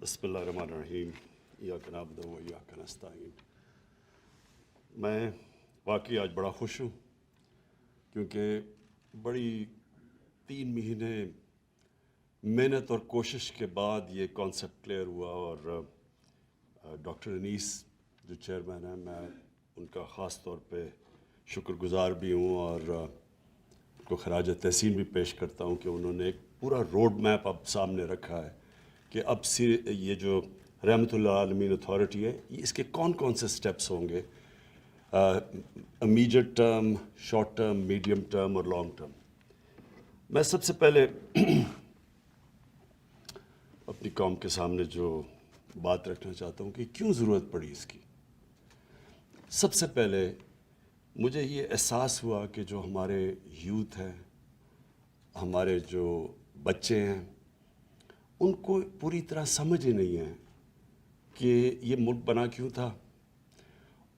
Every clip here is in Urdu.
بسم اللہ الرحمن الرحیم ایاک نعبد و ایاک نستعین۔ میں واقعی آج بڑا خوش ہوں کیونکہ بڑی 3 مہینے محنت اور کوشش کے بعد یہ کانسیپٹ کلیئر ہوا، اور ڈاکٹر انیس جو چیئرمین ہیں، میں ان کا خاص طور پہ شکر گزار بھی ہوں اور ان کو خراج تحسین بھی پیش کرتا ہوں کہ انہوں نے ایک پورا روڈ میپ اب سامنے رکھا ہے کہ اب یہ جو رحمۃ اللہ عالمین اتھارٹی ہے، اس کے کون کون سے سٹیپس ہوں گے، immediate term, short term, medium term اور لانگ ٹرم۔ میں سب سے پہلے اپنی قوم کے سامنے جو بات رکھنا چاہتا ہوں کہ کیوں ضرورت پڑی اس کی۔ سب سے پہلے مجھے یہ احساس ہوا کہ جو ہمارے یوتھ ہیں، ہمارے جو بچے ہیں، ان کو پوری طرح سمجھ ہی نہیں ہے کہ یہ ملک بنا کیوں تھا،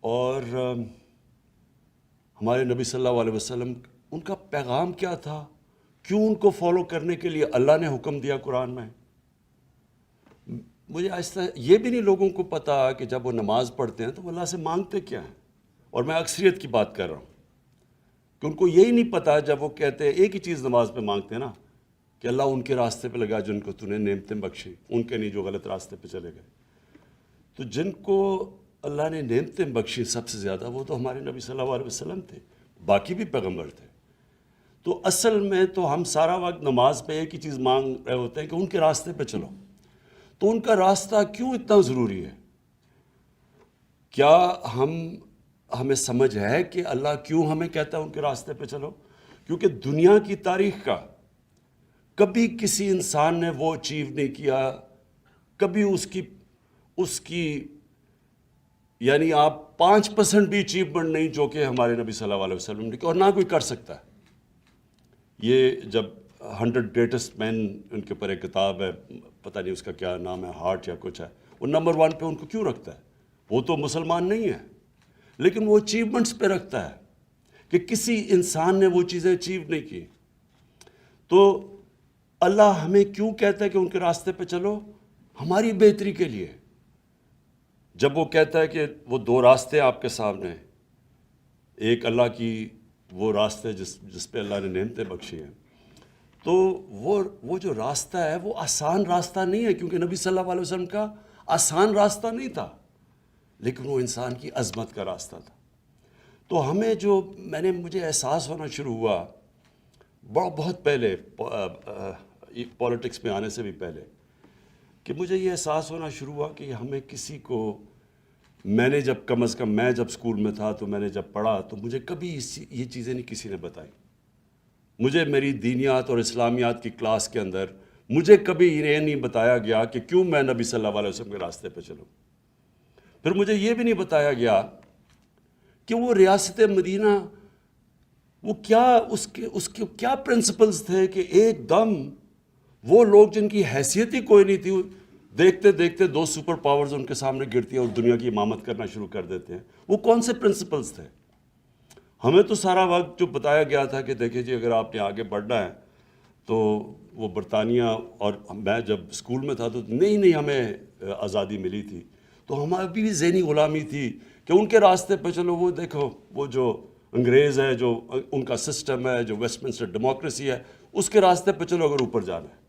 اور ہمارے نبی صلی اللہ علیہ وسلم ان کا پیغام کیا تھا، کیوں ان کو فالو کرنے کے لیے اللہ نے حکم دیا قرآن میں۔ مجھے آہستہ یہ بھی نہیں لوگوں کو پتا کہ جب وہ نماز پڑھتے ہیں تو وہ اللہ سے مانگتے کیا ہیں، اور میں اکثریت کی بات کر رہا ہوں کہ ان کو یہی نہیں پتا جب وہ کہتے ہیں ایک ہی چیز نماز پہ مانگتے ہیں نا کہ اللہ ان کے راستے پہ لگا جن کو تو نے نعمتیں بخشی، ان کے نہیں جو غلط راستے پہ چلے گئے۔ تو جن کو اللہ نے نعمتیں بخشی سب سے زیادہ وہ تو ہمارے نبی صلی اللہ علیہ وسلم تھے، باقی بھی پیغمبر تھے۔ تو اصل میں تو ہم سارا وقت نماز پہ ایک ہی چیز مانگ رہے ہوتے ہیں کہ ان کے راستے پہ چلو۔ تو ان کا راستہ کیوں اتنا ضروری ہے؟ کیا ہمیں سمجھ ہے کہ اللہ کیوں ہمیں کہتا ہے ان کے راستے پہ چلو؟ کیونکہ دنیا کی تاریخ کا کبھی کسی انسان نے وہ اچیو نہیں کیا، کبھی اس کی یعنی آپ 5% بھی اچیومنٹ نہیں جو کہ ہمارے نبی صلی اللہ علیہ وسلم نے کی، اور نہ کوئی کر سکتا ہے۔ یہ جب 100 گریٹسٹ مین ان کے اوپر ایک کتاب ہے، پتہ نہیں اس کا کیا نام ہے، ہارٹ یا کچھ ہے، وہ نمبر 1 پہ ان کو کیوں رکھتا ہے؟ وہ تو مسلمان نہیں ہے، لیکن وہ اچیومنٹس پہ رکھتا ہے کہ کسی انسان نے وہ چیزیں اچیو نہیں کی۔ تو اللہ ہمیں کیوں کہتا ہے کہ ان کے راستے پہ چلو؟ ہماری بہتری کے لیے۔ جب وہ کہتا ہے کہ وہ 2 راستے آپ کے سامنے، ایک اللہ کی وہ راستے جس پہ اللہ نے نعمتیں بخشی ہیں، تو وہ جو راستہ ہے وہ آسان راستہ نہیں ہے، کیونکہ نبی صلی اللہ علیہ وسلم کا آسان راستہ نہیں تھا، لیکن وہ انسان کی عظمت کا راستہ تھا۔ تو ہمیں مجھے احساس ہونا شروع ہوا بہت پہلے، پولیٹکس میں آنے سے بھی پہلے، کہ مجھے یہ احساس ہونا شروع ہوا کہ ہمیں کسی کو، میں نے جب کم از کم میں جب اسکول میں تھا تو میں نے جب پڑھا تو مجھے کبھی یہ چیزیں نہیں کسی نے بتائی۔ مجھے میری دینیات اور اسلامیات کی کلاس کے اندر مجھے کبھی یہ نہیں بتایا گیا کہ کیوں میں نبی صلی اللہ علیہ وسلم کے راستے پہ چلوں۔ پھر مجھے یہ بھی نہیں بتایا گیا کہ وہ ریاست مدینہ، وہ کیا اس کے کیا پرنسپلز تھے کہ ایک دم وہ لوگ جن کی حیثیت ہی کوئی نہیں تھی، دیکھتے دیکھتے 2 سپر پاورز ان کے سامنے گرتی ہیں اور دنیا کی امامت کرنا شروع کر دیتے ہیں۔ وہ کون سے پرنسپلز تھے؟ ہمیں تو سارا وقت جو بتایا گیا تھا کہ دیکھیں جی اگر آپ نے آگے بڑھنا ہے تو وہ برطانیہ، اور میں جب اسکول میں تھا تو نہیں ہمیں آزادی ملی تھی، تو ہماری بھی ذہنی غلامی تھی کہ ان کے راستے پہ چلو۔ وہ دیکھو وہ جو انگریز ہے، جو ان کا سسٹم ہے، جو ویسٹ منسٹر ڈیموکریسی ہے، اس کے راستے پہ چلو اگر اوپر جانا ہے۔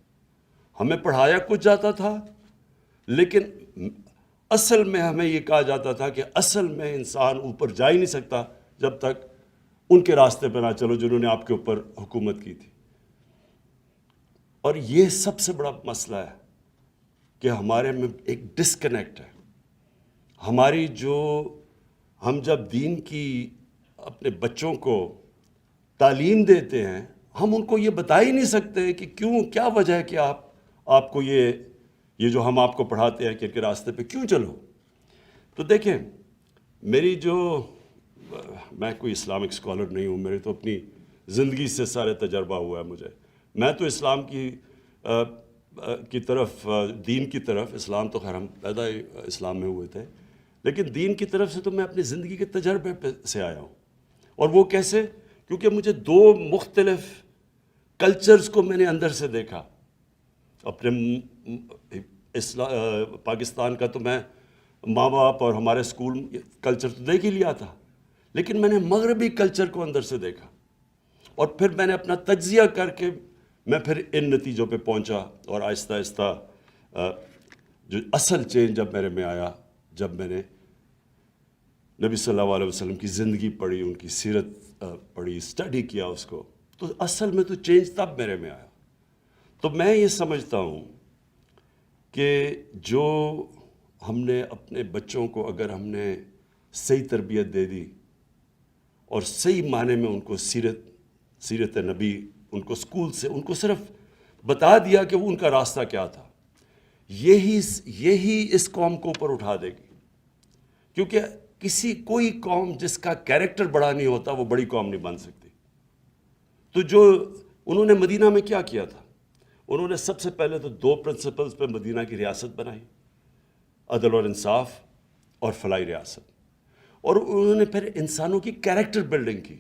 ہمیں پڑھایا کچھ جاتا تھا، لیکن اصل میں ہمیں یہ کہا جاتا تھا کہ اصل میں انسان اوپر جا ہی نہیں سکتا جب تک ان کے راستے پہ نہ چلو جنہوں نے آپ کے اوپر حکومت کی تھی۔ اور یہ سب سے بڑا مسئلہ ہے کہ ہمارے میں ایک ڈسکنیکٹ ہے۔ ہم جب دین کی اپنے بچوں کو تعلیم دیتے ہیں، ہم ان کو یہ بتا ہی نہیں سکتے کہ کیا وجہ ہے کہ آپ کو یہ جو ہم آپ کو پڑھاتے ہیں کہ ان کے راستے پہ کیوں چلو۔ تو دیکھیں، میں کوئی اسلامک اسکالر نہیں ہوں، میری تو اپنی زندگی سے سارے تجربہ ہوا ہے مجھے۔ میں تو اسلام کی طرف، دین کی طرف، اسلام تو خیر ہم پیدا ہی اسلام میں ہوئے تھے، لیکن دین کی طرف سے تو میں اپنی زندگی کے تجربے سے آیا ہوں۔ اور وہ کیسے؟ کیونکہ مجھے 2 مختلف کلچرز کو میں نے اندر سے دیکھا، اپنے پاکستان کا تو میں ماں باپ اور ہمارے اسکول کلچر تو دیکھ ہی لیا تھا، لیکن میں نے مغربی کلچر کو اندر سے دیکھا، اور پھر میں نے اپنا تجزیہ کر کے میں پھر ان نتیجوں پہ پہنچا، اور آہستہ آہستہ جو اصل چینج جب میرے میں آیا، جب میں نے نبی صلی اللہ علیہ وسلم کی زندگی پڑھی، ان کی سیرت پڑھی، اسٹڈی کیا اس کو، تو اصل میں تو چینج تب میرے میں آیا۔ تو میں یہ سمجھتا ہوں کہ جو ہم نے اپنے بچوں کو اگر ہم نے صحیح تربیت دے دی اور صحیح معنی میں ان کو سیرت نبی، ان کو اسکول سے ان کو صرف بتا دیا کہ وہ ان کا راستہ کیا تھا، یہی اس قوم کو اوپر اٹھا دے گی۔ کیونکہ کوئی قوم جس کا کیریکٹر بڑا نہیں ہوتا وہ بڑی قوم نہیں بن سکتی۔ تو جو انہوں نے مدینہ میں کیا کیا تھا، انہوں نے سب سے پہلے تو 2 پرنسپلز پہ مدینہ کی ریاست بنائی، عدل اور انصاف اور فلاحی ریاست، اور انہوں نے پھر انسانوں کی کیریکٹر بلڈنگ کی۔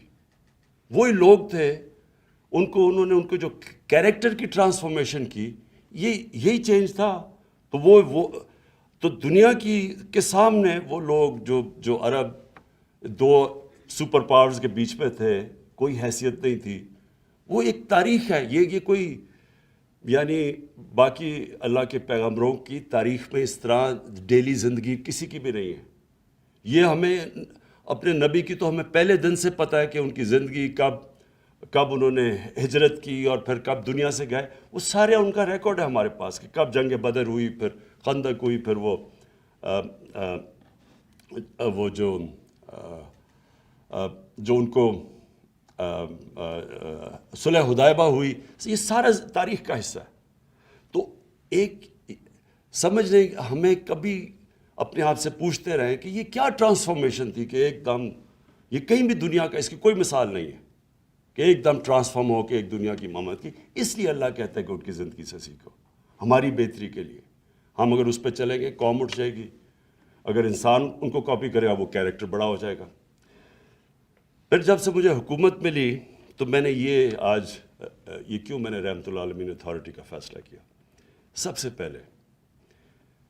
وہی لوگ تھے، انہوں نے ان کو جو کیریکٹر کی ٹرانسفارمیشن کی، یہی چینج تھا۔ تو وہ تو دنیا کے سامنے وہ لوگ جو عرب 2 سپر پاورز کے بیچ میں تھے، کوئی حیثیت نہیں تھی، وہ ایک تاریخ ہے۔ یہ کوئی یعنی باقی اللہ کے پیغمبروں کی تاریخ میں اس طرح ڈیلی زندگی کسی کی بھی نہیں ہے۔ یہ ہمیں اپنے نبی کی تو ہمیں پہلے دن سے پتہ ہے کہ ان کی زندگی کب انہوں نے ہجرت کی اور پھر کب دنیا سے گئے، وہ سارے ان کا ریکارڈ ہے ہمارے پاس، کہ کب جنگ بدر ہوئی، پھر خندق ہوئی، پھر وہ جو ان کو صلح حدیبیہ ہوئی، یہ سارا تاریخ کا حصہ ہے۔ تو ایک سمجھ لیں، ہمیں کبھی اپنے آپ سے پوچھتے رہیں کہ یہ کیا ٹرانسفارمیشن تھی کہ ایک دم یہ کہیں بھی دنیا کا اس کی کوئی مثال نہیں ہے کہ ایک دم ٹرانسفارم ہو کے ایک دنیا کی امامت کی۔ اس لیے اللہ کہتا ہے کہ ان کی زندگی سے سیکھو، ہماری بہتری کے لیے۔ ہم اگر اس پہ چلیں گے قوم اٹھ جائے گی، اگر انسان ان کو کاپی کرے گا وہ کیریکٹر بڑا ہو جائے گا۔ پھر جب سے مجھے حکومت ملی تو میں نے یہ کیوں میں نے رحمت اللہ عالمین اتھارٹی کا فیصلہ کیا؟ سب سے پہلے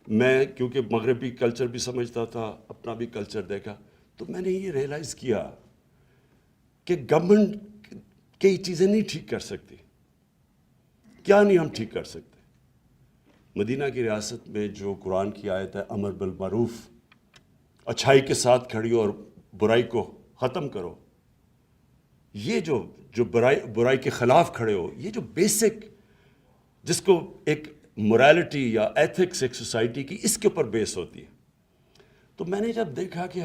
میں کیونکہ مغربی کلچر بھی سمجھتا تھا، اپنا بھی کلچر دیکھا، تو میں نے یہ ریئلائز کیا کہ گورنمنٹ کئی چیزیں نہیں ٹھیک کر سکتی۔ کیا نہیں ہم ٹھیک کر سکتے؟ مدینہ کی ریاست میں جو قرآن کی آیت ہے، امر بالمعروف، اچھائی کے ساتھ کھڑی اور برائی کو ختم کرو، یہ جو برائی کے خلاف کھڑے ہو، یہ جو بیسک جس کو ایک مورالٹی یا ایتھکس ایک سوسائٹی کی، اس کے اوپر بیس ہوتی ہے۔ تو میں نے جب دیکھا کہ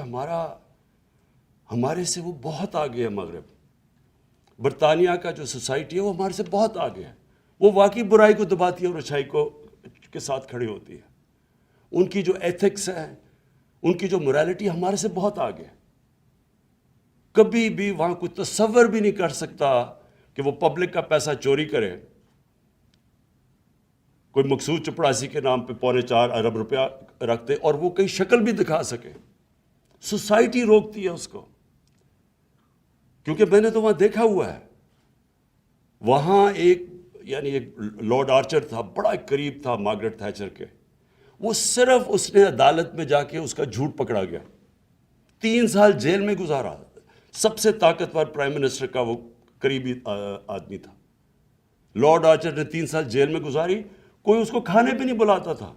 ہمارے سے وہ بہت آگے ہے مغرب، برطانیہ کا جو سوسائٹی ہے وہ ہمارے سے بہت آگے ہے، وہ واقعی برائی کو دباتی ہے اور اچھائی کے ساتھ کھڑی ہوتی ہے۔ ان کی جو ایتھکس ہے، ان کی جو مورالٹی ہمارے سے بہت آگے ہے۔ کبھی بھی وہاں کوئی تصور بھی نہیں کر سکتا کہ وہ پبلک کا پیسہ چوری کرے، کوئی مقصود چپڑاسی کے نام پہ 4.25 ارب روپیہ رکھتے اور وہ کئی شکل بھی دکھا سکے۔ سوسائٹی روکتی ہے اس کو، کیونکہ میں نے تو وہاں دیکھا ہوا ہے۔ وہاں ایک لارڈ آرچر تھا، بڑا قریب تھا مارگریٹ تھیچر کے، وہ صرف اس نے عدالت میں جا کے اس کا جھوٹ پکڑا گیا، 3 سال جیل میں گزارا۔ سب سے طاقتور پرائم منسٹر کا وہ قریبی آدمی تھا۔ لارڈ آرچر نے 3 سال جیل میں گزاری، کوئی اس کو کھانے پہ نہیں بلاتا تھا۔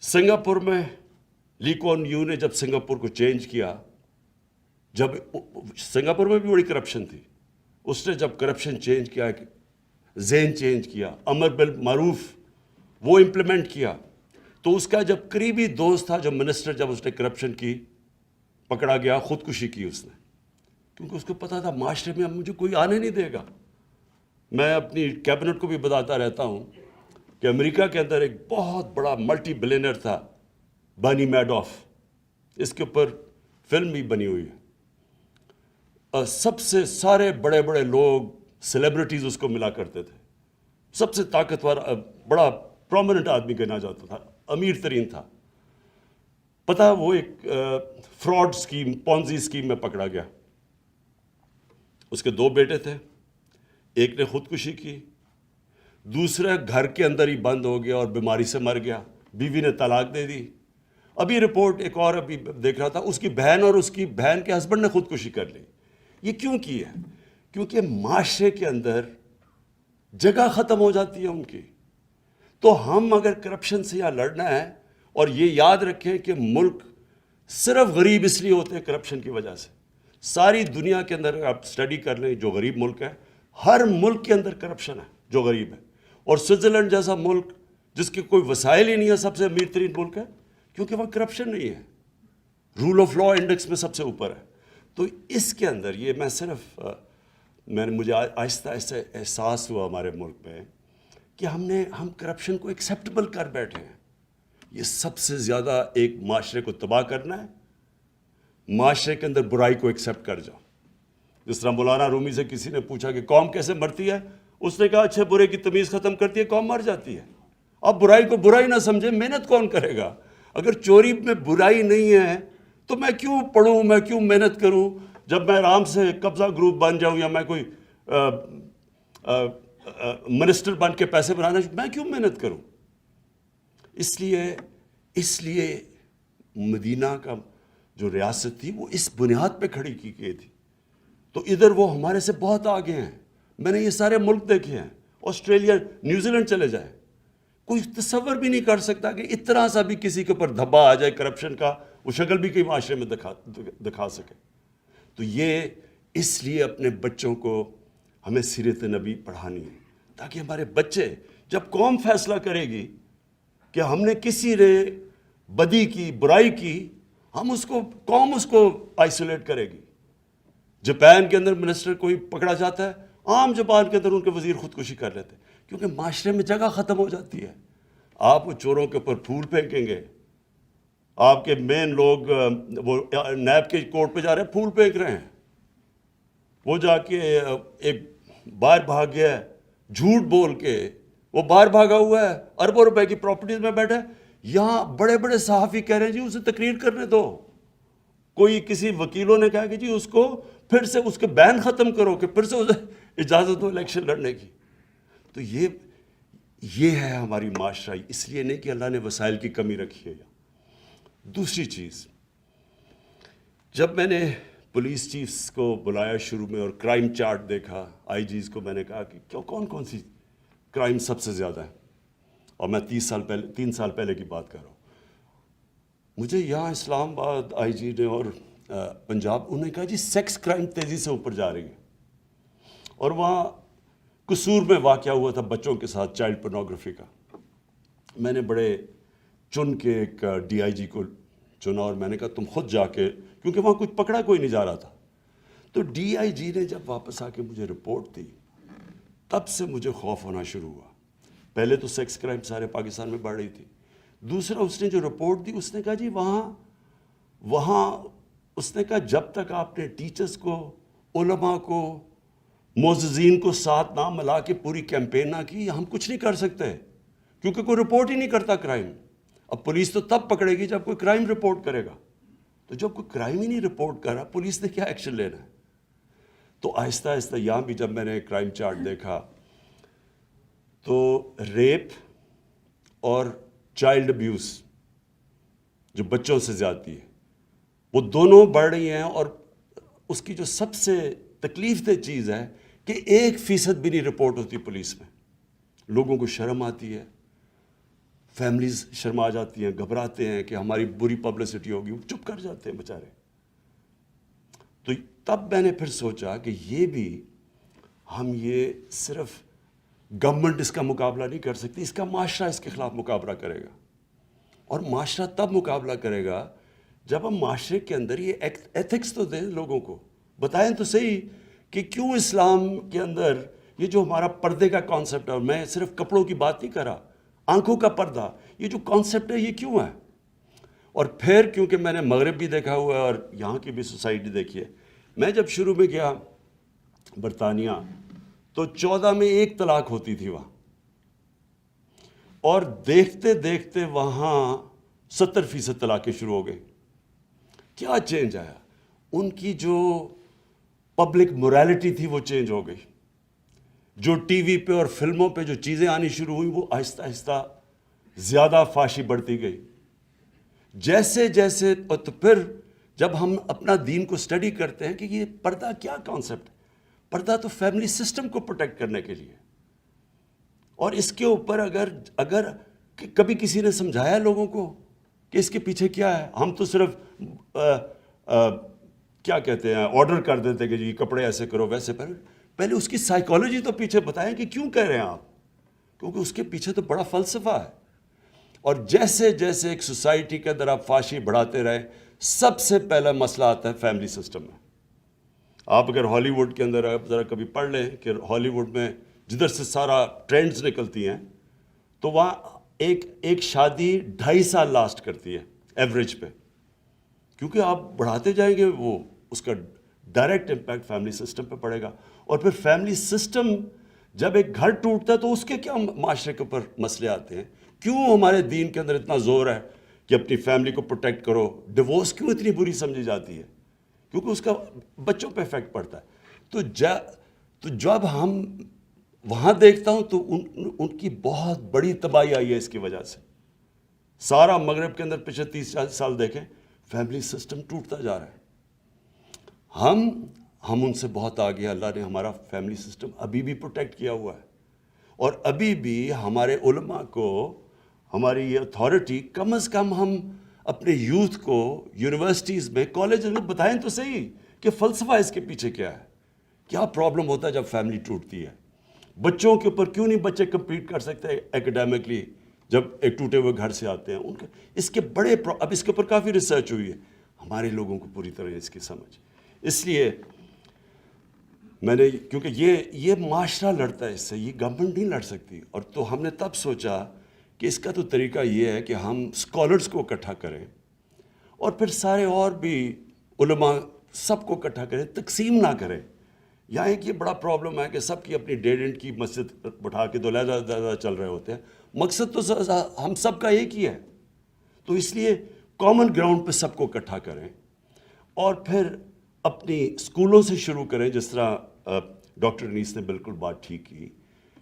سنگاپور میں لی کوان یو نے جب سنگاپور کو چینج کیا، جب سنگاپور میں بھی بڑی کرپشن تھی، اس نے جب کرپشن چینج کیا، ذہن چینج کیا، امر بالمعروف وہ امپلیمنٹ کیا، تو اس کا جب قریبی دوست تھا جو منسٹر، جب اس نے کرپشن کی پکڑا گیا، خودکشی کی اس نے، کیونکہ اس کو پتا تھا معاشرے میں اب مجھے کوئی آنے نہیں دے گا۔ میں اپنی کیبنٹ کو بھی بتاتا رہتا ہوں کہ امریکہ کے اندر ایک بہت بڑا ملٹی بلینئر تھا، بانی میڈوف، اس کے اوپر فلم بھی بنی ہوئی ہے۔ سب سے سارے بڑے بڑے لوگ، سیلیبریٹیز اس کو ملا کرتے تھے، سب سے طاقتور، بڑا پرومیننٹ آدمی کہنا جاتا تھا، امیر ترین تھا۔ پتہ وہ ایک فراڈ سکیم، پونزی سکیم میں پکڑا گیا۔ اس کے 2 بیٹے تھے، ایک نے خودکشی کی، دوسرا گھر کے اندر ہی بند ہو گیا اور بیماری سے مر گیا, بیوی نے طلاق دے دی. ابھی رپورٹ ایک اور ابھی دیکھ رہا تھا, اس کی بہن اور اس کی بہن کے ہسبینڈ نے خودکشی کر لی. یہ کیوں کی ہے؟ کیونکہ معاشرے کے اندر جگہ ختم ہو جاتی ہے ان کی. تو ہم اگر کرپشن سے یہاں لڑنا ہے, اور یہ یاد رکھیں کہ ملک صرف غریب اس لیے ہوتے ہیں کرپشن کی وجہ سے. ساری دنیا کے اندر آپ اسٹڈی کر لیں, جو غریب ملک ہے, ہر ملک کے اندر کرپشن ہے جو غریب ہے. اور سوئٹزرلینڈ جیسا ملک جس کے کوئی وسائل ہی نہیں ہے, سب سے امیر ترین ملک ہے, کیونکہ وہاں کرپشن نہیں ہے, رول آف لا انڈیکس میں سب سے اوپر ہے. تو اس کے اندر یہ میں صرف مجھے آہستہ آہستہ احساس ہوا ہمارے ملک میں کہ ہم کرپشن کو ایکسیپٹیبل کر بیٹھے ہیں. یہ سب سے زیادہ ایک معاشرے کو تباہ کرنا ہے. معاشرے کے اندر برائی کو ایکسیپٹ کر جاؤ. جس طرح مولانا رومی سے کسی نے پوچھا کہ قوم کیسے مرتی ہے, اس نے کہا اچھے برے کی تمیز ختم کرتی ہے, قوم مر جاتی ہے. اب برائی کو برائی نہ سمجھے, محنت کون کرے گا؟ اگر چوری میں برائی نہیں ہے تو میں کیوں پڑھوں, میں کیوں محنت کروں؟ جب میں آرام سے قبضہ گروپ بن جاؤں یا میں کوئی منسٹر بن کے پیسے بنانا, میں کیوں محنت کروں؟ اس لیے مدینہ کا جو ریاست تھی وہ اس بنیاد پہ کھڑی کی گئی تھی. تو ادھر وہ ہمارے سے بہت آگے ہیں. میں نے یہ سارے ملک دیکھے ہیں, آسٹریلیا, نیوزی لینڈ چلے جائیں, کوئی تصور بھی نہیں کر سکتا کہ اتنا سا بھی کسی کے اوپر دھبا آ جائے کرپشن کا, وہ شکل بھی کئی معاشرے میں دکھا سکے. تو یہ اس لیے اپنے بچوں کو ہمیں سیرت نبی پڑھانی ہے, تاکہ ہمارے بچے جب قوم فیصلہ کرے گی کہ ہم نے کسی نے بدی کی, برائی کی, قوم اس کو آئسولیٹ کرے گی. جاپان کے اندر منسٹر کوئی پکڑا جاتا ہے, عام زبان کے اندر ان کے وزیر خودکشی کر لیتے ہیں, کیونکہ معاشرے میں جگہ ختم ہو جاتی ہے. آپ وہ چوروں کے اوپر پھول پھینکیں گے, آپ کے مین لوگ وہ نیب کے کورٹ پہ جا رہے ہیں, پھول پھینک رہے ہیں. وہ جا کے ایک باہر بھاگ گیا ہے, جھوٹ بول کے وہ باہر بھاگا ہوا ہے, اربوں روپے کی پراپرٹیز میں بیٹھا ہے. یہاں بڑے بڑے صحافی کہہ رہے ہیں جی اسے تقریر کرنے دو. کوئی کسی وکیلوں نے کہا کہ جی اس کو پھر سے اس کے بین ختم کرو, کہ پھر سے اسے اجازت دو الیکشن لڑنے کی. تو یہ ہے ہماری معاشرہ, اس لیے نہیں کہ اللہ نے وسائل کی کمی رکھی ہے. دوسری چیز, جب میں نے پولیس چیفز کو بلایا شروع میں اور کرائم چارٹ دیکھا, آئی جیز کو میں نے کہا کہ کون سی کرائم سب سے زیادہ ہے, اور میں 3 سال پہلے کی بات کر رہا ہوں. مجھے یہاں اسلام آباد آئی جی نے اور پنجاب, انہوں نے کہا جی سیکس کرائم تیزی سے اوپر جا رہی ہے. اور وہاں قصور میں واقعہ ہوا تھا بچوں کے ساتھ چائلڈ پورنوگرافی کا. میں نے بڑے چن کے ایک ڈی آئی جی کو چنا, اور میں نے کہا تم خود جا کے, کیونکہ وہاں کچھ پکڑا کوئی نہیں جا رہا تھا. تو ڈی آئی جی نے جب واپس آ کے مجھے رپورٹ دی, تب سے مجھے خوف ہونا شروع ہوا. پہلے تو سیکس کرائم سارے پاکستان میں بڑھ رہی تھی. دوسرا, اس نے جو رپورٹ دی اس نے کہا جی وہاں اس نے کہا جب تک آپ نے ٹیچرز کو, علماء کو, معززین کو ساتھ نہ ملا کے پوری کیمپین نہ کی, ہم کچھ نہیں کر سکتے, کیونکہ کوئی رپورٹ ہی نہیں کرتا کرائم. اب پولیس تو تب پکڑے گی جب کوئی کرائم رپورٹ کرے گا. تو جب کوئی کرائم ہی نہیں رپورٹ کر رہا, پولیس نے کیا ایکشن لینا ہے؟ تو آہستہ آہستہ یہاں بھی جب میں نے کرائم چارٹ دیکھا تو ریپ اور چائلڈ ابیوز, جو بچوں سے زیادتی ہے, وہ دونوں بڑھ رہی ہیں. اور اس کی جو سب سے تکلیف دہ چیز ہے کہ 1% بھی نہیں رپورٹ ہوتی پولیس میں. لوگوں کو شرم آتی ہے, فیملیز شرما جاتی ہیں, گھبراتے ہیں کہ ہماری بری پبلسٹی ہوگی, وہ چپ کر جاتے ہیں بیچارے. تو تب میں نے پھر سوچا کہ ہم یہ صرف گورنمنٹ اس کا مقابلہ نہیں کر سکتی, اس کا معاشرہ اس کے خلاف مقابلہ کرے گا. اور معاشرہ تب مقابلہ کرے گا جب ہم معاشرے کے اندر یہ ایتھکس تو دیں, لوگوں کو بتائیں تو صحیح کہ کیوں اسلام کے اندر یہ جو ہمارا پردے کا کانسیپٹ ہے, اور میں صرف کپڑوں کی بات نہیں کر رہا, آنکھوں کا پردہ, یہ جو کانسیپٹ ہے یہ کیوں ہے. اور پھر کیونکہ میں نے مغرب بھی دیکھا ہوا ہے اور یہاں کی بھی سوسائٹی دیکھی ہے. میں جب شروع میں گیا برطانیہ تو 14 میں 1 طلاق ہوتی تھی وہاں, اور دیکھتے دیکھتے وہاں 70% طلاقیں شروع ہو گئی. کیا چینج آیا؟ ان کی جو پبلک موریلٹی تھی وہ چینج ہو گئی. جو ٹی وی پہ اور فلموں پہ جو چیزیں آنی شروع ہوئیں وہ آہستہ آہستہ زیادہ فحاشی بڑھتی گئی. جیسے جیسے اور تو پھر جب ہم اپنا دین کو اسٹڈی کرتے ہیں کہ یہ پردہ کیا کانسیپٹ ہے. پردہ تو فیملی سسٹم کو پروٹیکٹ کرنے کے لیے. اور اس کے اوپر اگر کبھی کسی نے سمجھایا لوگوں کو کہ اس کے پیچھے کیا ہے. ہم تو صرف کیا کہتے ہیں آرڈر کر دیتے کہ جی کپڑے ایسے کرو ویسے کرو. پہلے اس کی سائیکالوجی تو پیچھے بتائیں کہ کیوں کہہ رہے ہیں آپ, کیونکہ اس کے پیچھے تو بڑا فلسفہ ہے. اور جیسے جیسے ایک سوسائٹی کے اندر آپ فحاشی بڑھاتے رہے, سب سے پہلا مسئلہ آتا ہے فیملی سسٹم میں. آپ اگر ہالی ووڈ کے اندر آپ ذرا کبھی پڑھ لیں کہ ہالی ووڈ میں جدھر سے سارا ٹرینڈز نکلتی ہیں تو وہاں ایک شادی 2.5 سال لاسٹ کرتی ہے ایوریج پہ, کیونکہ آپ بڑھاتے جائیں گے وہ اس کا ڈائریکٹ امپیکٹ فیملی سسٹم پہ پڑے گا. اور پھر فیملی سسٹم جب ایک گھر ٹوٹتا ہے تو اس کے کیا معاشرے کے اوپر مسئلے آتے ہیں. کیوں ہمارے دین کے اندر اتنا زور ہے کہ اپنی فیملی کو پروٹیکٹ کرو. ڈیورس کیوں اتنی بری سمجھی جاتی ہے؟ کیونکہ اس کا بچوں پہ افیکٹ پڑتا ہے. تو جب ہم وہاں دیکھتا ہوں تو ان کی بہت بڑی تباہی آئی ہے اس کی وجہ سے. سارا مغرب کے اندر پچھلے 30-40 سال دیکھیں فیملی سسٹم ٹوٹتا جا رہا ہے. ہم ان سے بہت آگے. اللہ نے ہمارا فیملی سسٹم ابھی بھی پروٹیکٹ کیا ہوا ہے. اور ابھی بھی ہمارے علماء کو, ہماری یہ اتھارٹی, کم از کم ہم اپنے یوتھ کو یونیورسٹیز میں کالجز میں بتائیں تو صحیح کہ فلسفہ اس کے پیچھے کیا ہے, کیا پرابلم ہوتا ہے جب فیملی ٹوٹتی ہے. بچوں کے اوپر کیوں نہیں بچے کمپیٹ کر سکتے ایکڈیمکلی جب ایک ٹوٹے ہوئے گھر سے آتے ہیں. ان کے اس کے بڑے اب اس کے اوپر کافی ریسرچ ہوئی ہے. ہمارے لوگوں کو پوری طرح اس کی سمجھ. اس لیے میں نے, کیونکہ یہ معاشرہ لڑتا ہے اس سے, یہ گورنمنٹ نہیں لڑ سکتی. اور تو ہم نے تب سوچا کہ اس کا تو طریقہ یہ ہے کہ ہم اسکالرس کو اکٹھا کریں اور پھر سارے اور بھی علماء سب کو اکٹھا کریں, تقسیم نہ کریں. یہاں ایک یہ بڑا پرابلم ہے کہ سب کی اپنی ڈیڈ اینڈ کی مسجد بٹھا کے دو چل رہے ہوتے ہیں. مقصد تو ہم سب کا ایک ہی ہے. تو اس لیے کامن گراؤنڈ پہ سب کو اکٹھا کریں اور پھر اپنی اسکولوں سے شروع کریں. جس طرح ڈاکٹر انیس نے بالکل بات ٹھیک کی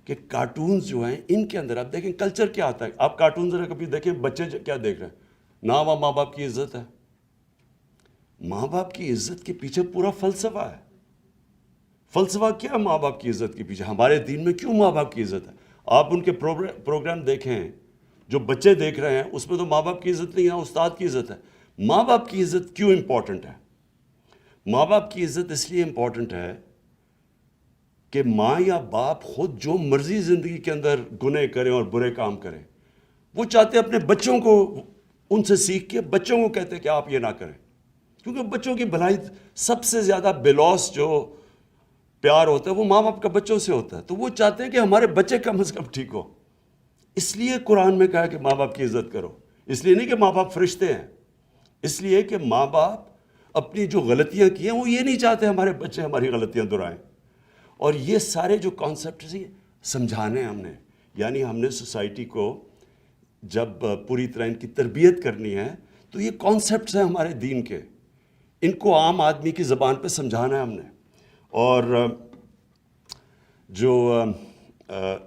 کہ کارٹونز جو ہیں ان کے اندر آپ دیکھیں کلچر کیا آتا ہے. آپ کارٹون ذرا کبھی دیکھیں, بچے کیا دیکھ رہے ہیں؟ نہ وہاں ماں باپ کی عزت ہے. ماں باپ کی عزت کے پیچھے پورا فلسفہ ہے. فلسفہ کیا ماں باپ کی عزت کے پیچھے؟ ہمارے دین میں کیوں ماں باپ کی عزت ہے؟ آپ ان کے پروگرام دیکھیں جو بچے دیکھ رہے ہیں, اس میں تو ماں باپ کی عزت نہیں ہے, استاد کی عزت ہے. ماں باپ کی عزت کیوں امپورٹنٹ ہے؟ ماں باپ کی عزت اس لیے امپورٹنٹ ہے کہ ماں یا باپ خود جو مرضی زندگی کے اندر گناہ کریں اور برے کام کریں, وہ چاہتے ہیں اپنے بچوں کو ان سے سیکھ کے بچوں کو کہتے ہیں کہ آپ یہ نہ کریں. کیونکہ بچوں کی بھلائی سب سے زیادہ بلوس جو پیار ہوتا ہے وہ ماں باپ کا بچوں سے ہوتا ہے. تو وہ چاہتے ہیں کہ ہمارے بچے کم از کم ٹھیک ہو. اس لیے قرآن میں کہا کہ ماں باپ کی عزت کرو. اس لیے نہیں کہ ماں باپ فرشتے ہیں, اس لیے کہ ماں باپ اپنی جو غلطیاں کی ہیں وہ یہ نہیں چاہتے ہمارے بچے ہماری غلطیاں دہرائیں. اور یہ سارے جو کانسیپٹس ہیں سمجھانے ہم نے, یعنی ہم نے سوسائٹی کو جب پوری طرح ان کی تربیت کرنی ہے تو یہ کانسیپٹس ہیں ہمارے دین کے, ان کو عام آدمی کی زبان پہ سمجھانا ہے ہم نے. اور جو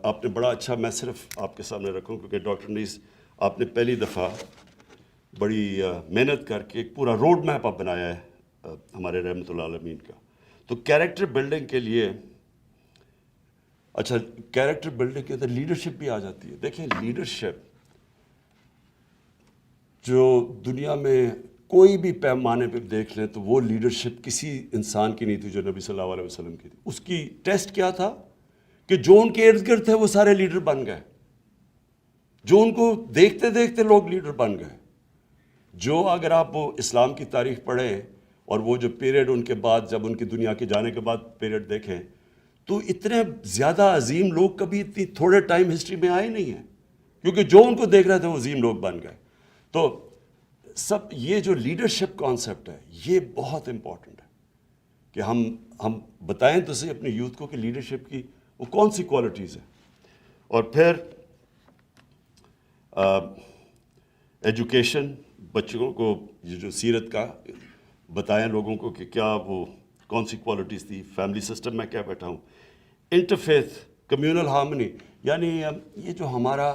آپ نے بڑا اچھا, میں صرف آپ کے سامنے رکھوں کیونکہ ڈاکٹر انیس آپ نے پہلی دفعہ بڑی محنت کر کے ایک پورا روڈ میپ آپ بنایا ہے ہمارے رحمۃ اللہ عالمین کا. تو کیریکٹر بلڈنگ کے لیے, اچھا کیریکٹر بلڈنگ کے اندر لیڈرشپ بھی آ جاتی ہے. دیکھیں لیڈرشپ جو دنیا میں کوئی بھی پیمانے پہ دیکھ لیں تو وہ لیڈرشپ کسی انسان کی نہیں تھی جو نبی صلی اللہ علیہ وسلم کی تھی. اس کی ٹیسٹ کیا تھا کہ جو ان کے ارد گرد تھے وہ سارے لیڈر بن گئے, جو ان کو دیکھتے دیکھتے لوگ لیڈر بن گئے. جو اگر آپ وہ اسلام کی تاریخ پڑھیں اور وہ جو پیریڈ ان کے بعد جب ان کی دنیا کے جانے کے بعد پیریڈ دیکھیں تو اتنے زیادہ عظیم لوگ کبھی اتنی تھوڑے ٹائم ہسٹری میں آئے نہیں ہیں, کیونکہ جو ان کو دیکھ رہے تھے وہ عظیم لوگ بن گئے. تو سب یہ جو لیڈرشپ کانسیپٹ ہے یہ بہت امپورٹنٹ ہے کہ ہم بتائیں تو صحیح اپنے یوتھ کو کہ لیڈرشپ کی وہ کون سی کوالٹیز ہیں. اور پھر ایجوکیشن, بچوں کو یہ جو سیرت کا بتائیں لوگوں کو کہ کیا وہ کون سی کوالٹیز تھی. فیملی سسٹم میں کیا بیٹھا ہوں. Interfaith communal harmony. یعنی یہ جو ہمارا،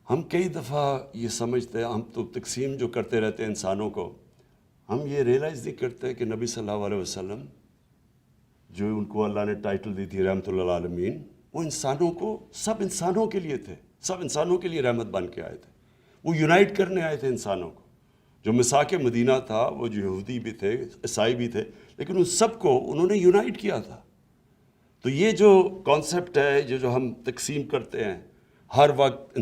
ہم کئی دفعہ یہ سمجھتے ہیں، ہم تو تقسیم جو کرتے رہتے ہیں انسانوں کو، ہم یہ ریئلائز نہیں کرتے کہ نبی صلی اللہ علیہ وسلم جو ان کو اللہ نے ٹائٹل دی تھی رحمت اللہ عالمین، وہ انسانوں کو، سب انسانوں کے لیے تھے، سب انسانوں کے لیے رحمت بن کے آئے تھے. وہ یونائٹ کرنے آئے تھے انسانوں کو. جو مساک مدینہ تھا وہ جو یہودی بھی تھے، عیسائی بھی تھے، لیکن ان سب کو انہوں نے یونائٹ کیا تھا. تو یہ جو کانسیپٹ ہے، جو ہم تقسیم کرتے ہیں ہر وقت،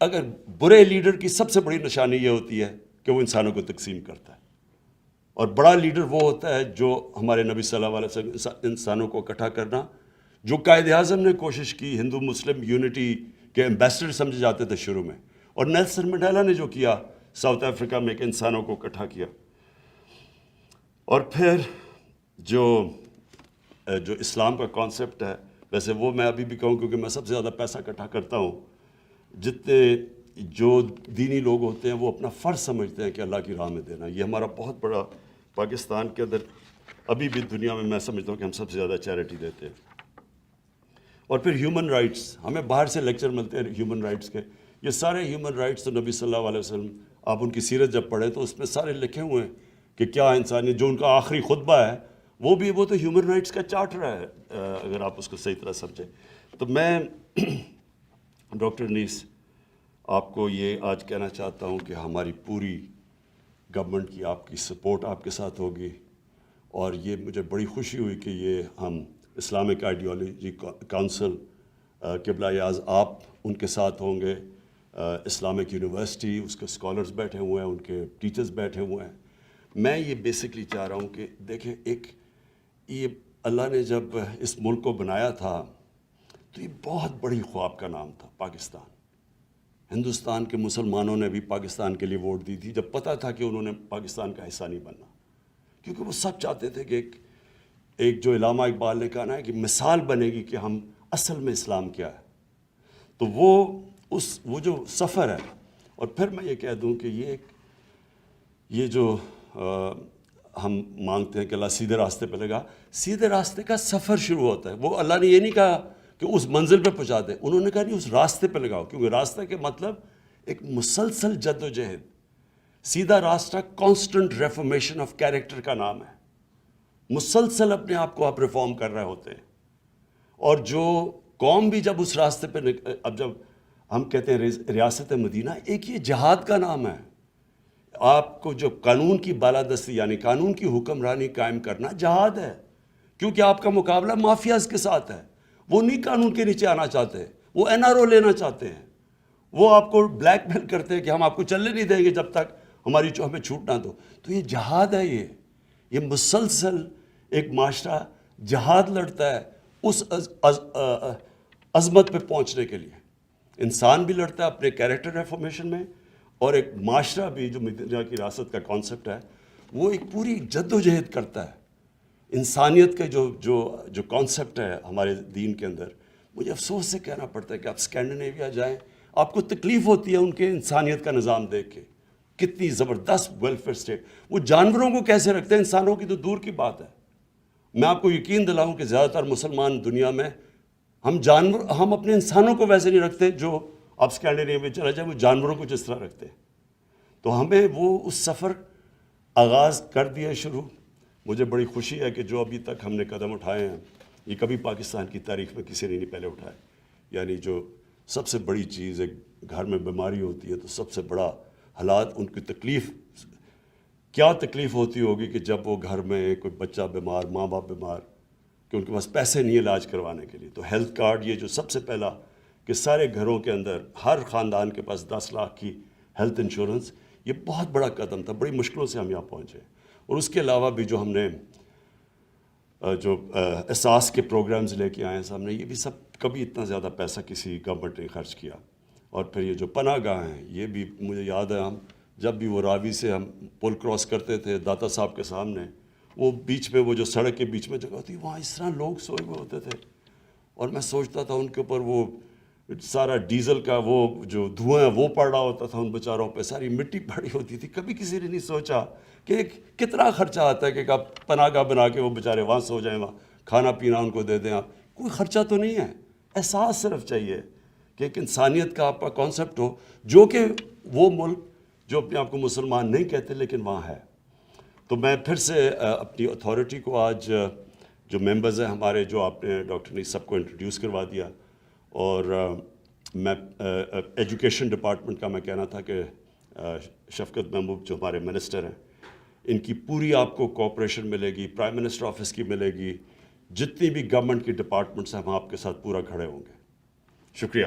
اگر برے لیڈر کی سب سے بڑی نشانی یہ ہوتی ہے کہ وہ انسانوں کو تقسیم کرتا ہے، اور بڑا لیڈر وہ ہوتا ہے جو ہمارے نبی صلی اللہ علیہ وسلم انسانوں کو اکٹھا کرنا. جو قائد اعظم نے کوشش کی، ہندو مسلم یونٹی کے ایمبیسڈر سمجھے جاتے تھے شروع میں، اور نیلسن منڈیلا نے جو کیا ساؤتھ افریقہ میں کہ انسانوں کو اکٹھا کیا. اور پھر جو اسلام کا کانسیپٹ ہے، ویسے وہ میں ابھی بھی کہوں کیونکہ میں سب سے زیادہ پیسہ اکٹھا کرتا ہوں. جتنے جو دینی لوگ ہوتے ہیں وہ اپنا فرض سمجھتے ہیں کہ اللہ کی راہ میں دینا. یہ ہمارا بہت بڑا، پاکستان کے اندر ابھی بھی دنیا میں سمجھتا ہوں کہ ہم سب سے زیادہ چیریٹی دیتے ہیں. اور پھر ہیومن رائٹس، ہمیں باہر سے لیکچر ملتے ہیں ہیومن رائٹس کے. یہ سارے ہیومن رائٹس تو نبی صلی اللہ علیہ وسلم، آپ ان کی سیرت جب پڑھیں تو اس میں سارے لکھے ہوئے ہیں کہ کیا انسانی، جو ان کا آخری خطبہ ہے وہ تو ہیومن رائٹس کا چارٹر ہے، اگر آپ اس کو صحیح طرح سمجھیں. تو میں ڈاکٹر انیس آپ کو یہ آج کہنا چاہتا ہوں کہ ہماری پوری گورنمنٹ کی آپ کی سپورٹ آپ کے ساتھ ہوگی. اور یہ مجھے بڑی خوشی ہوئی کہ یہ ہم اسلامک آئیڈیالوجی کونسل قبلہ اعظ آپ ان کے ساتھ ہوں گے، اسلامک یونیورسٹی اس کے اسکالرز بیٹھے ہوئے ہیں، ان کے ٹیچرز بیٹھے ہوئے ہیں. میں یہ بیسکلی چاہ رہا ہوں کہ دیکھیں، یہ اللہ نے جب اس ملک کو بنایا تھا تو یہ بہت بڑی خواب کا نام تھا پاکستان. ہندوستان کے مسلمانوں نے بھی پاکستان کے لیے ووٹ دی تھی جب پتہ تھا کہ انہوں نے پاکستان کا حصہ نہیں بننا، کیونکہ وہ سب چاہتے تھے کہ ایک جو علامہ اقبال نے کہا ہے کہ مثال بنے گی کہ ہم اصل میں اسلام کیا ہے. تو وہ جو سفر ہے. اور پھر میں یہ کہہ دوں کہ یہ جو ہم مانگتے ہیں کہ اللہ سیدھے راستے پہ لگا، سیدھے راستے کا سفر شروع ہوتا ہے. وہ اللہ نے یہ نہیں کہا کہ اس منزل پہ پہنچا دے، انہوں نے کہا نہیں، اس راستے پہ لگاؤ، کیونکہ راستہ کے مطلب ایک مسلسل جد و جہد. سیدھا راستہ کانسٹنٹ ریفارمیشن آف کیریکٹر کا نام ہے. مسلسل اپنے آپ کو آپ ریفارم کر رہے ہوتے ہیں. اور جو قوم بھی جب اس راستے پہ اب جب ہم کہتے ہیں ریاست مدینہ، ایک یہ جہاد کا نام ہے. آپ کو جو قانون کی بالادستی یعنی قانون کی حکمرانی قائم کرنا جہاد ہے، کیونکہ آپ کا مقابلہ مافیاز کے ساتھ ہے. وہ نہیں قانون کے نیچے آنا چاہتے، وہ NRO لینا چاہتے ہیں. وہ آپ کو بلیک میل کرتے ہیں کہ ہم آپ کو چلنے نہیں دیں گے جب تک ہمیں چھوٹ نہ دو. تو یہ جہاد ہے. یہ مسلسل ایک معاشرہ جہاد لڑتا ہے اس عظمت پہ پہنچنے کے لیے. انسان بھی لڑتا ہے اپنے کیریکٹر ریفارمیشن میں، اور ایک معاشرہ بھی جو مدینہ کی ریاست کا کانسیپٹ ہے وہ ایک پوری جد و جہد کرتا ہے. انسانیت کا جو کانسیپٹ ہے ہمارے دین کے اندر، مجھے افسوس سے کہنا پڑتا ہے کہ آپ اسکینڈینیویا جائیں، آپ کو تکلیف ہوتی ہے ان کے انسانیت کا نظام دیکھ کے. کتنی زبردست ویلفیئر اسٹیٹ. وہ جانوروں کو کیسے رکھتے ہیں، انسانوں کی تو دور کی بات ہے. میں آپ کو یقین دلاؤں کہ زیادہ تر مسلمان دنیا میں ہم اپنے انسانوں کو ویسے نہیں رکھتے جو آپ اسکینڈینیویا میں چلا جائے وہ جانوروں کو جس طرح رکھتے ہیں. تو ہمیں وہ اس سفر آغاز کر دیا شروع. مجھے بڑی خوشی ہے کہ جو ابھی تک ہم نے قدم اٹھائے ہیں یہ کبھی پاکستان کی تاریخ میں کسی نے نہیں پہلے اٹھائے. یعنی جو سب سے بڑی چیز ایک گھر میں بیماری ہوتی ہے تو سب سے بڑا حالات، ان کی تکلیف، کیا تکلیف ہوتی ہوگی کہ جب وہ گھر میں کوئی بچہ بیمار، ماں باپ بیمار، کہ ان کے پاس پیسے نہیں علاج کروانے کے لیے. تو ہیلتھ کارڈ، یہ جو سب سے پہلا کہ سارے گھروں کے اندر ہر خاندان کے پاس 10 لاکھ کی ہیلتھ انشورنس، یہ بہت بڑا قدم تھا. بڑی مشکلوں سے ہم یہاں پہنچے. اور اس کے علاوہ بھی جو ہم نے جو احساس کے پروگرامز لے کے آئے ہیں سامنے، یہ بھی سب کبھی اتنا زیادہ پیسہ کسی گورنمنٹ نے خرچ کیا. اور پھر یہ جو پناہ گاہ ہیں، یہ بھی مجھے یاد ہے، ہم جب بھی وہ راوی سے ہم پل کراس کرتے تھے داتا صاحب کے سامنے، وہ بیچ میں وہ جو سڑک کے بیچ میں جگہ ہوتی، وہاں اس طرح لوگ سوئے ہوئے ہوتے تھے. اور میں سوچتا تھا ان کے اوپر وہ سارا ڈیزل کا وہ جو دھواں ہے وہ پڑ رہا ہوتا تھا، ان بیچاروں پہ ساری مٹی پڑی ہوتی تھی. کبھی کسی نے نہیں سوچا کہ کتنا خرچہ آتا ہے کہ آپ پناہ گاہ بنا کے وہ بیچارے وہاں سو جائیں، وہاں کھانا پینا ان کو دے دیں آپ. کوئی خرچہ تو نہیں ہے، احساس صرف چاہیے کہ ایک انسانیت کا آپ کا کانسیپٹ ہو، جو کہ وہ ملک جو اپنے آپ کو مسلمان نہیں کہتے لیکن وہاں ہے۔ تو میں پھر سے اپنی اتھارٹی کو آج جو ممبرز ہیں ہمارے، جو آپ نے ڈاکٹر نے سب کو انٹروڈیوس کروا دیا، اور میں ایجوکیشن ڈپارٹمنٹ کا میں کہنا تھا کہ شفقت محمود جو ہمارے منسٹر ہیں، ان کی پوری آپ کو کوآپریشن ملے گی، پرائم منسٹر آفس کی ملے گی، جتنی بھی گورنمنٹ کی ڈپارٹمنٹس ہیں ہم آپ کے ساتھ پورا کھڑے ہوں گے۔ شکریہ۔